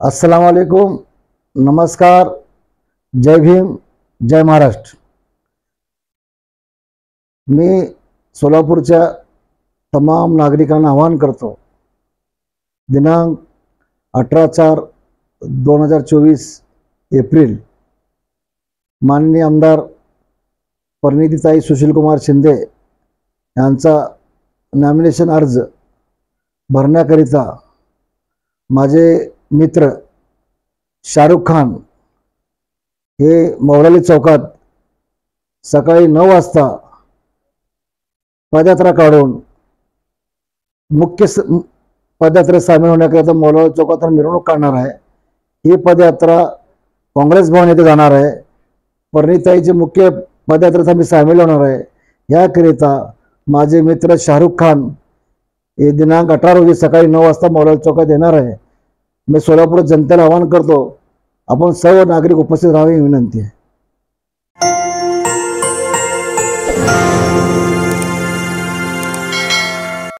अस्सलाम वालेकुम, नमस्कार, जय भीम, जय महाराष्ट्र। मी सोलापूरच्या तमाम नागरिकांना आवाहन करतो, दिनांक 18/4/2024 एप्रिल माननीय आमदार परिणितीताई सुशीलकुमार शिंदे यांचा नॉमिनेशन अर्ज भरण्याकरिता माझे मित्र शाहरुख खान हे मौलाली चौकात सकाळी 9 वाजता पदयात्रा काढून मुख्य पदयात्रेत सामील होण्याकरिता मौलाली चौकातून मिरवणूक काढणार आहे। ही पदयात्रा काँग्रेस भवन येथे जाणार आहे। परिणितीताईचे मुख्य पदयात्रेत आम्ही सामील होणार आहे। याकरिता माझे मित्र शाहरुख खान हे दिनांक 18 रोजी सकाळी 9 वाजता मौलाली चौकात येणार आहे। मी सोलापूर जनतेला आवाहन करतो, आपण सर्व नागरिक उपस्थित राहावे ही विनंती आहे।